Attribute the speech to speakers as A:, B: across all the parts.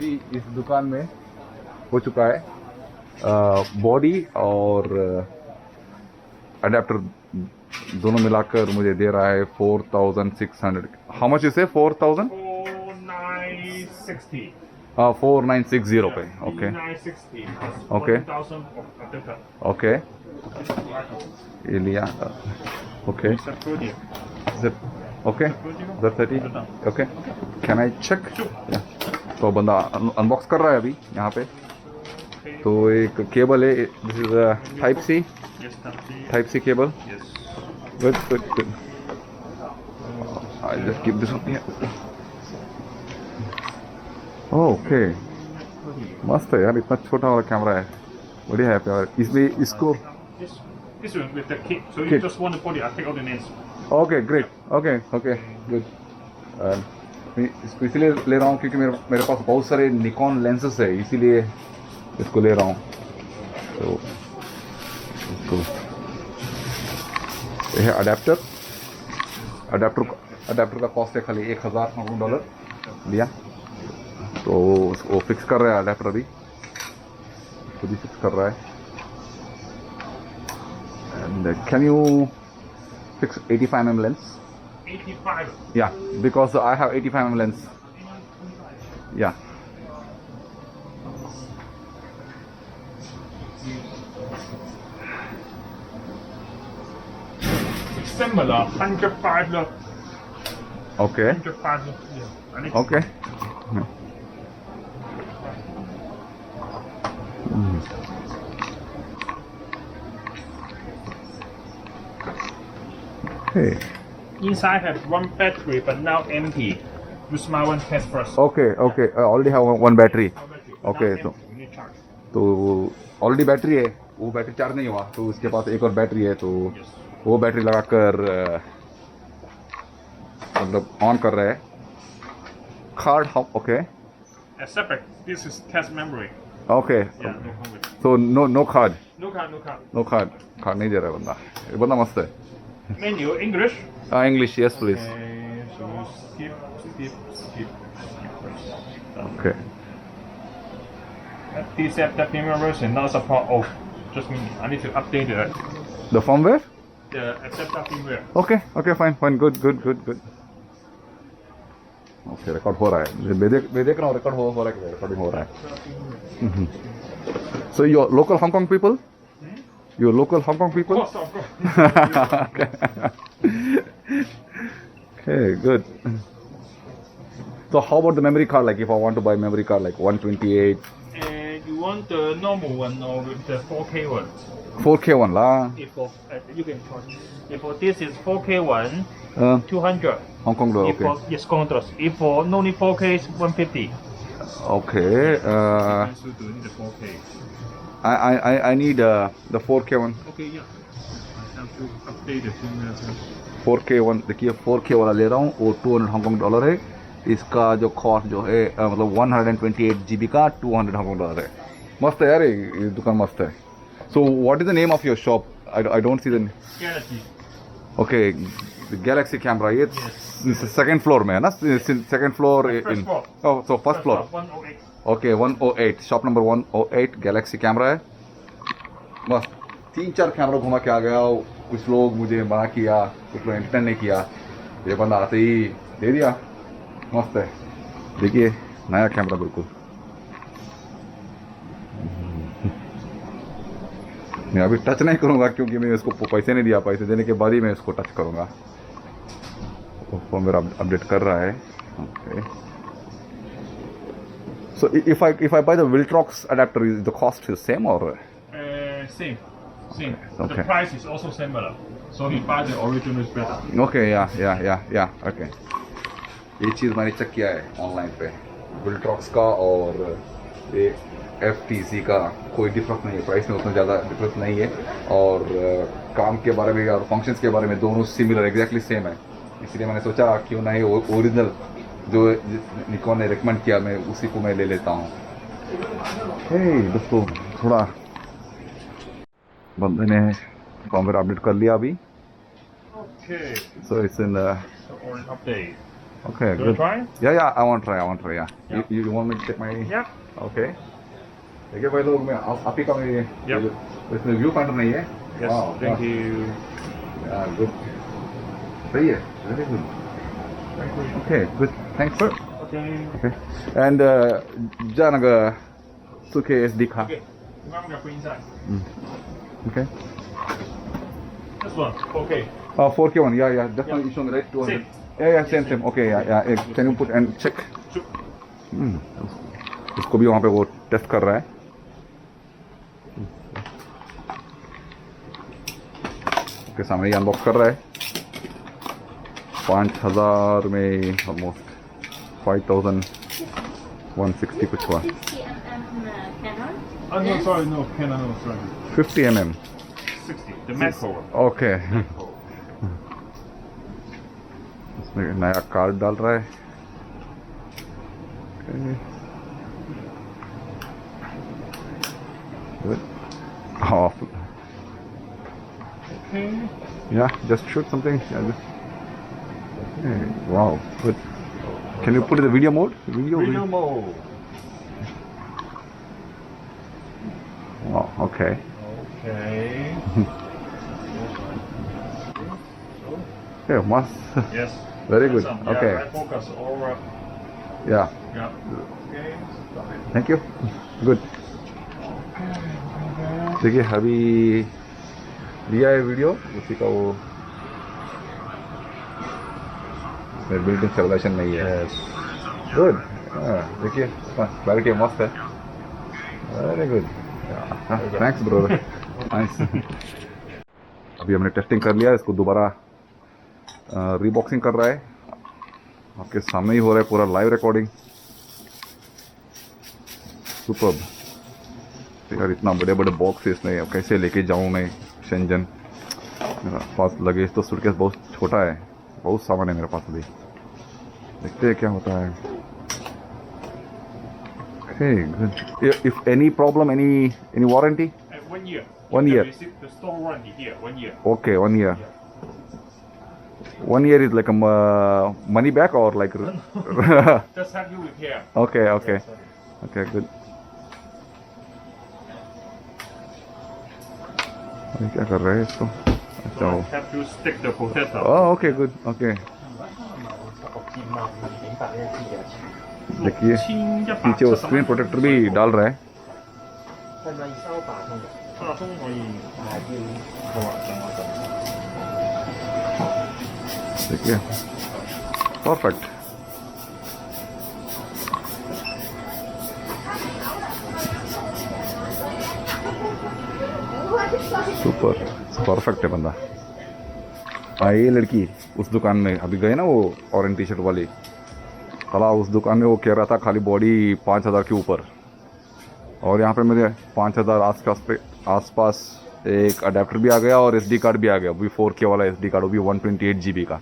A: अभी इस दुकान में हो चुका है बॉडी और अडेप्टर दोनों मिलाकर मुझे दे रहा है 4600. How much is 4000?
B: 4960.
A: 4960 पे. Okay
B: 960.
A: Okay.
B: 1000 of adapter.
A: Okay ये लिया. Okay okay 30. Okay can I check? तो बंदा अनबॉक्स कर रहा है अभी यहाँ पे. तो एक केबल है. This is type C.
B: Yes,
A: type C cable.
B: Yes.
A: Good. I'll just keep this one here. Okay मस्त है यार. इतना छोटा वाला कैमरा है. बढ़िया है प्यार. इसमें इसको
B: This one with the kit. So you
A: Kit.
B: just want the body. I'll take out the nails.
A: Okay great. Okay good. इसको इसलिए ले रहा हूँ क्योंकि मेरे पास बहुत सारे निकॉन लेंसेस है, इसीलिए इसको ले रहा हूँ. तो इसको ये है अडेप्टर का कॉस्ट है खाली $1000 लिया. तो उसको फिक्स कर रहा है अडेप्टर अभी. खुद ही फिक्स कर रहा है. And can you fix 85mm lens?
B: 85.
A: Yeah, because I have 85mm lens. Yeah.
B: Similar. 105 look.
A: Okay.
B: 105 look. Yeah. And it's
A: Okay. Hey.
B: Inside has one battery, but now empty. Use my one test first.
A: Okay. I already have one battery.
B: One battery.
A: Okay,
B: Now
A: so-
B: empty. You need charge.
A: तो already battery है, वो battery charge नहीं हुआ, तो उसके पास एक और battery है. तो
B: Yes.
A: वो बैटरी लगाकर मतलब ऑन कर रहा है. Card okay
B: As separate. This is test memory.
A: ओके.
B: Yeah. No come with.
A: तो no card.
B: No card. No card.
A: No card नहीं दे रहा है बंदा. ये बंदा मस्त है.
B: Menu English.
A: English yes please.
B: Okay. So skip first.
A: Okay
B: This app, the premium version, now support off. Just I need to update
A: the firmware.
B: the accept firmware.
A: Okay fine good. Okay record हो रहा है. मैं देख रहा हूँ record हो रहा है. रिकॉर्डिंग हो रहा है. So your local Hong Kong people. Your local Hong Kong people?
B: Of course.
A: Okay, good. So how about the memory card? Like if I want to buy memory card like 128,
B: And you want the normal one or with the 4K one?
A: 4K one lah.
B: If for you can choose. If for this is 4K one, 200.
A: Hong Kong dollar.
B: If for
A: Okay.
B: yes, contrast. If for no need 4K, is 150.
A: Okay.
B: So do need the 4K.
A: I need the 4K one.
B: Okay, yeah. I have to update the firmware.
A: 4K one. देखिए 4K वाला ले रहा हूँ. वो $200 है. इसका जो cost जो है मतलब 128 GB का $200 है. मस्त है यार, ये दुकान मस्त है. So what is the name of your shop? I don't see the.
B: Galaxy.
A: Okay, the Galaxy camera. ये second floor में है ना? Second floor
B: First
A: in.
B: floor.
A: Oh, so first floor.
B: 108.
A: Okay 108. Shop number 108 Galaxy camera है. मस्त. 3-4 camera घुमा के आ गया. कुछ लोग मुझे मना किया, कुछ लोग एंटरटेन नहीं किया. ये बंदा आते ही दे दिया. मस्त है. देखिए नया कैमरा बिल्कुल. मैं अभी टच नहीं करूँगा क्योंकि मैं इसको पैसे नहीं दिया. पैसे देने के बाद ही मैं इसको टच करूँगा. फॉर्मवेयर अपडेट कर रहा है. Okay. So if I buy the Viltrox adapter, is the cost is same or?
B: Same.
A: Okay.
B: The price is also similar. So he buy the original is better.
A: Okay, yeah. Okay. ये चीज़ मैंने check किया है online पे. Viltrox का और ये FTC का कोई डिफरेंस नहीं है. प्राइस में उतना ज़्यादा डिफरेंस नहीं है. और काम के बारे में और फंक्शंस के बारे में दोनों सिमिलर एग्जैक्टली सेम है. इसलिए मैंने सोचा क्यों नहीं ओरिजिनल जो निकॉन ने रिकमेंड किया मैं उसी को मैं ले लेता हूँ. दोस्तों थोड़ा बंदे ने फॉर्मवेयर अपडेट कर लिया अभी.
B: Okay.
A: So it's in
B: So on update.
A: Okay,
B: Do you
A: good.
B: try?
A: Yeah, I want to try, yeah.
B: Yeah.
A: You want me to take my...
B: Yeah.
A: Okay. देखिए भाई लोग मैं आप ही का मेरे
B: Yep.
A: इसमें व्यू पॉइंट नहीं है.
B: Yes.
A: Wow,
B: Thank
A: wow.
B: you.
A: Yeah, good. सही है. Very good.
B: Thank you.
A: Okay, good. Thanks.
B: Okay.
A: Okay. And じゃあなんかsuke SD 卡.
B: Okay. You want me to put inside?
A: Okay.
B: This one. Okay.
A: 4K one. Yeah. Definitely you show me right 200.
B: Same.
A: Yeah, same. Okay, yeah. Can you put and check?
B: Sure.
A: इसको भी वहाँ पे वो test कर रहा है. के सामने ही अनबॉक्स कर रहा है. 5000 में ऑलमोस्ट 5160 कुछ हुआ.
C: 60 Canon.
B: No, sorry. No, Canon. No, sorry.
A: 50 mm.
B: 60. The macro.
A: Okay. इसमें नया कार्ड डाल रहा है. Okay. Good. Oh,
B: Okay.
A: yeah, just shoot something. Yeah, just... Okay. Wow, good. Can you put it in the video mode?
B: Video mode.
A: Wow, okay.
B: Okay.
A: Yeah, must.
B: Yes.
A: Very good.
B: Awesome.
A: Okay.
B: Yeah, right focus. All right.
A: Yeah,
B: Yeah. Okay. Stop it.
A: thank you. Good. देखिए अभी लिया है video उसी का वो building सर्वेलेशन नहीं है. Good. देखिए क्लैरिटी मस्त है. Very good. Thanks bro. Nice. अभी हमने टेस्टिंग कर लिया. इसको दोबारा रीबॉक्सिंग कर रहा है. आपके सामने ही हो रहा है पूरा लाइव रिकॉर्डिंग. सुपर्ब. यार इतना बड़े बड़े बॉक्स है इसमें. अब कैसे लेके जाऊँ मैं शेंजन. मेरा पास लगेज तो सूटकेस बहुत छोटा है. बहुत सामान है मेरे पास अभी. देखते हैं क्या होता है. Hey, good. If any problem, any warranty?
B: 1 year.
A: 1 year.
B: You receive the store warranty here. 1 year.
A: Okay, 1 year. 1 year is like a money back or like?
B: Just have you repair.
A: Okay.
B: Yeah, sorry.
A: Okay, good. ये क्या कर रहे हैं इसको? अच्छा.
B: So have to stick the protector.
A: Oh, okay, good. Okay. देखिए पीछे वो स्क्रीन प्रोटेक्टर भी डाल रहा है.
C: 係咪收八通嘅？
B: 打通可以。
C: 好啊，等我等。
A: देखिए परफेक्ट. सुपर परफेक्ट है बंदा. ये लड़की उस दुकान में अभी गए ना वो ऑरेंज टी शर्ट वाली. कला उस दुकान में वो कह रहा था खाली बॉडी 5000 के ऊपर. और यहाँ पे मेरे 5000 आसपास एक अडेप्टर भी आ गया और SD कार्ड भी आ गया. वो भी 4K वाला SD कार्ड. वो भी 128 GB का.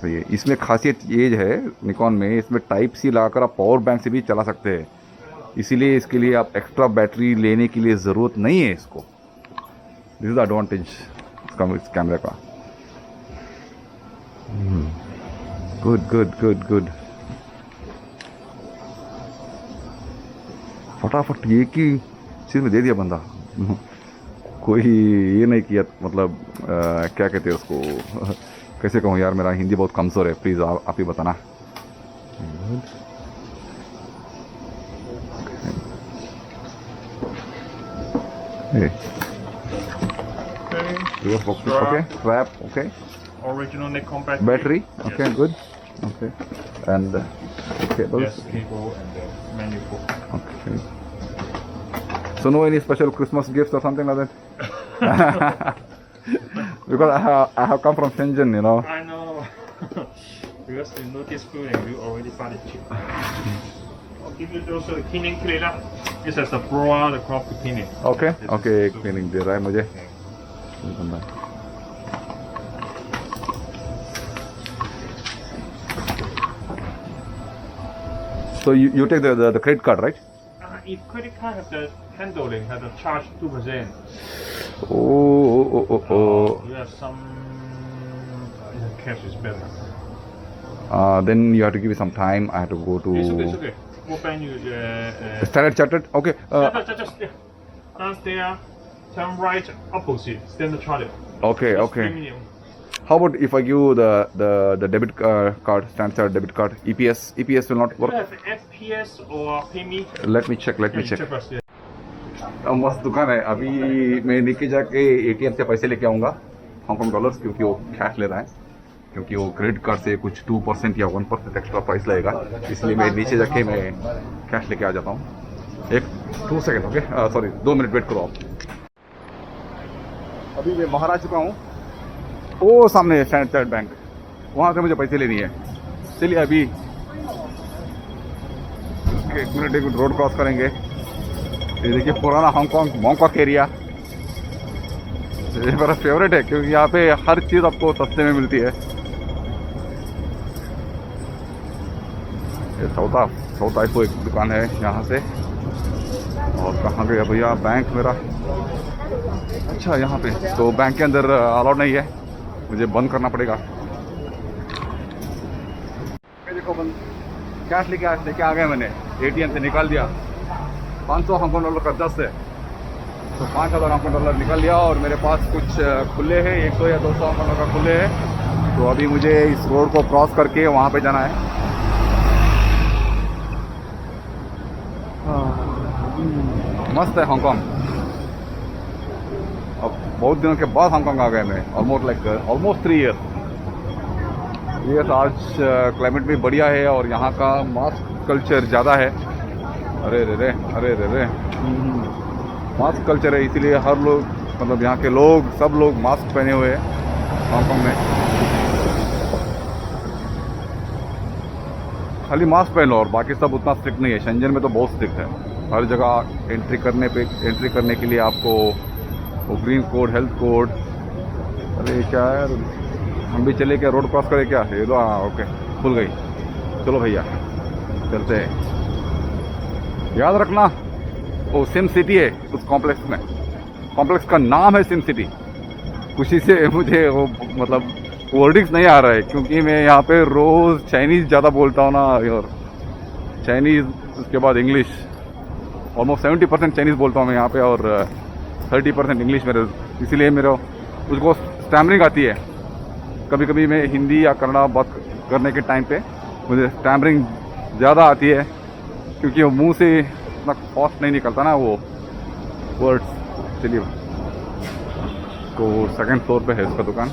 A: सही है. इसमें खासियत ये है निकॉन में, इसमें टाइप C लगाकर आप पावर बैंक से भी चला सकते हैं. इसीलिए इसके लिए आप एक्स्ट्रा बैटरी लेने की लिए ज़रूरत नहीं है इसको. दिस इज़ द एडवांटेज इस कैमरे का. गुड. फटाफट एक ही चीज़ में दे दिया बंदा. कोई ये नहीं किया. मतलब क्या कहते हैं उसको. कैसे कहूँ यार, मेरा हिंदी बहुत कमज़ोर है. प्लीज़ आप ही बताना. Hey. Okay. Strap. Okay.
B: Original Nikon
A: Battery.
B: Yes.
A: Okay. Good. Okay. And cables.
B: Yes, cable and the menu book.
A: Okay. So no any special Christmas gifts or something like that? Because I have come from Shenzhen, you know.
B: I know. Because you notice food and you already bought it cheap. I'll give you also the cleaning cleaner. This is the bra, the crop cleaning.
A: Okay.
B: This
A: Okay.
B: is-
A: Cleaning दे रहा है मुझे.
B: Okay.
A: बंदा. So you take the credit card, right?
B: If credit card have the handling, have the charge 2%.
A: Oh.
B: You have some cash is better.
A: Then you have to give me some time. I have to go to
B: It's okay. What bank you?
A: Standard Chartered. Okay.
B: Just downstairs, turn right, opposite, Standard Chartered.
A: Okay.
B: It's
A: Okay.
B: premium.
A: How about if I give you the debit card, Standard Chartered debit card? EPS will not
B: Do you
A: work.
B: have FPS or PayMe?
A: Let me check. Let me check.
B: First, yeah.
A: मस्त दुकान है. अभी मैं नीचे जाके ATM से पैसे लेके आऊँगा हांगकॉन्ग डॉलर्स, क्योंकि वो कैश ले रहा है, क्योंकि वो क्रेडिट कार्ड से कुछ 2% या 1% एक्स्ट्रा प्राइस लगेगा, इसलिए मैं नीचे जाके मैं कैश लेके आ जाता हूँ. 2 second. Okay, sorry 2 minute wait करो आप. अभी मैं बाहर आ चुका हूँ. वो सामने स्टैंडर्ड चार्टर्ड बैंक, वहाँ से मुझे पैसे लेनी है. चलिए अभी 1 मिनट रोड क्रॉस करेंगे. ये देखिए पुराना हांगकॉन्ग मॉन्कॉक एरिया, ये मेरा फेवरेट है, क्योंकि यहाँ पे हर चीज़ आपको सस्ते में मिलती है. ये साउथ आइफो एक दुकान है यहाँ से. और कहाँ गया भैया बैंक मेरा? अच्छा यहाँ पे. तो बैंक के अंदर अलाउड नहीं है, मुझे बंद करना पड़ेगा. देखो बंद. कैश लेके आ गया मैंने, एटीएम से निकाल दिया. 500 हांगकॉन्ग डॉलर का 10 है, तो 5000 हांगकॉन्ग डॉलर निकाल लिया. और मेरे पास कुछ खुले हैं, 100 या 200 हांगकॉन्ग डॉलर का खुले हैं. तो अभी मुझे इस रोड को क्रॉस करके वहाँ पे जाना है. मस्त है हांगकॉन्ग. अब बहुत दिनों के बाद हांगकॉन्ग आ गए मैं, ऑलमोस्ट 3 ईयर. आज क्लाइमेट भी बढ़िया है और यहाँ का मास्क कल्चर ज़्यादा है. अरे रे मास्क कल्चर है, इसीलिए हर लोग, मतलब यहाँ के लोग, सब लोग मास्क पहने हुए हैं हांगकॉन्ग में. खाली मास्क पहन लो और बाकी सब उतना स्ट्रिक्ट नहीं है. शेंजन में तो बहुत स्ट्रिक्ट है. हर जगह एंट्री करने के लिए आपको वो ग्रीन कोड, हेल्थ कोड. अरे क्या है, हम भी चले क्या, रोड क्रॉस करें क्या? ये लो. हाँ ओके, खुल गई. चलो भैया चलते हैं. याद रखना वो सिम सिटी है उस कॉम्प्लेक्स में. कॉम्प्लेक्स का नाम है सिम सिटी. खुशी से मुझे वो मतलब वर्डिंग्स नहीं आ रहा है, क्योंकि मैं यहाँ पे रोज़ चाइनीज़ ज़्यादा बोलता हूँ ना. और चाइनीज़, उसके बाद इंग्लिश. ऑलमोस्ट 70% चाइनीज़ बोलता हूँ मैं यहाँ पे, और 30% इंग्लिश मेरे. इसीलिए मेरा उसको स्टैमरिंग आती है. कभी कभी मैं हिंदी या कन्नड़ा बात करने के टाइम पे मुझे स्टैमरिंग ज़्यादा आती है, क्योंकि वो मुंह से इतना फास्ट नहीं निकलता ना वो वर्ड्स. चलिए, तो 2nd फ्लोर पे है इसका दुकान.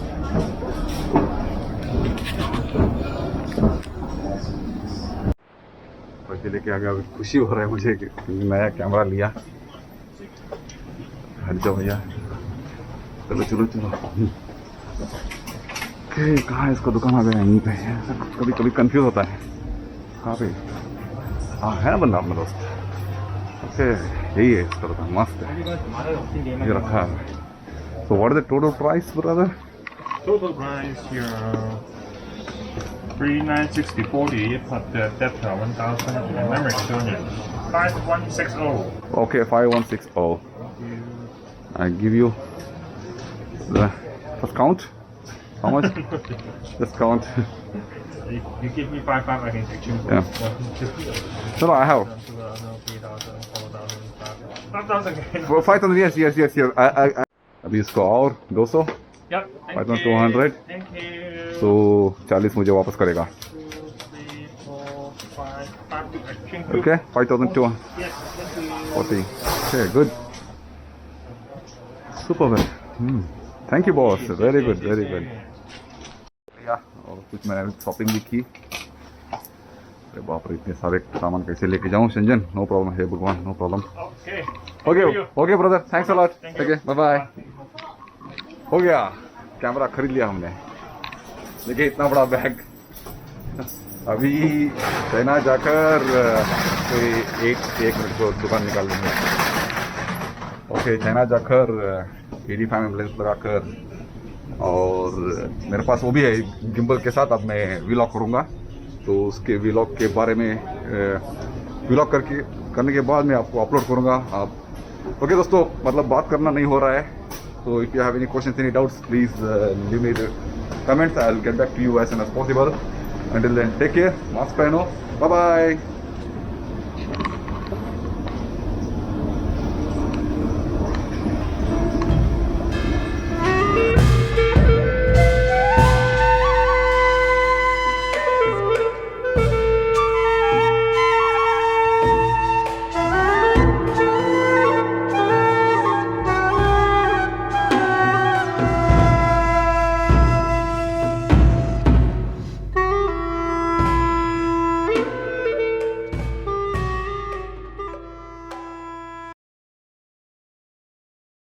A: पैसे लेके आ गया. अभी खुशी हो रहा है मुझे कि नया कैमरा लिया. हट जाओ भैया. चलो. कहाँ है इसका दुकान? आ गया यहीं पे. कभी कभी कंफ्यूज होता है कहाँ पे. हाँ है ना बंदा अपना दोस्त. ओके, यही है इसका दुकान. मस्त है, ये रखा है. So what is the total price, brother?
B: Total price here 3960.40, but the debtor 1000 and memory external 5160.
A: Okay, 5160. I give you the first count. How much? Just count.
B: You give me 55, I can exchange.
A: Yeah. No, I have. 5000. Yes. I अभी इसको और 200.
B: Yep.
A: 5200.
B: Thank you.
A: तो 40 मुझे वापस करेगा.
B: 2, 3, 4, 5, 5 to exchange.
A: Okay, 5240.
B: Yes, thank you.
A: Okay, good. Super man. Thank you boss. Very good. या और कुछ मैंने शॉपिंग भी की. अरे बाप रे, इतने सारे सामान कैसे लेके जाऊँ शेंजन? नो प्रॉब्लम है भगवान, no problem. Okay brother, thanks a lot. Okay, bye bye. हो गया, कैमरा खरीद लिया हमने. देखिए इतना बड़ा बैग. अभी चाइना जाकर एक मिनट को दुकान निकाल लेंगे. ओके, चाइना जाकर 85 एम्बुलेंस लगाकर, और मेरे पास वो भी है गिम्बल के साथ. अब मैं व्लॉग करूँगा, तो उसके व्लॉग के बारे में व्लॉग करने के बाद मैं आपको अपलोड करूँगा. आप ओके दोस्तों, मतलब बात करना नहीं हो रहा है. तो if you have any questions, any doubts, please leave me the comments. I will get back to you as soon as possible. Until then, take care. Mask पहनो. Bye bye.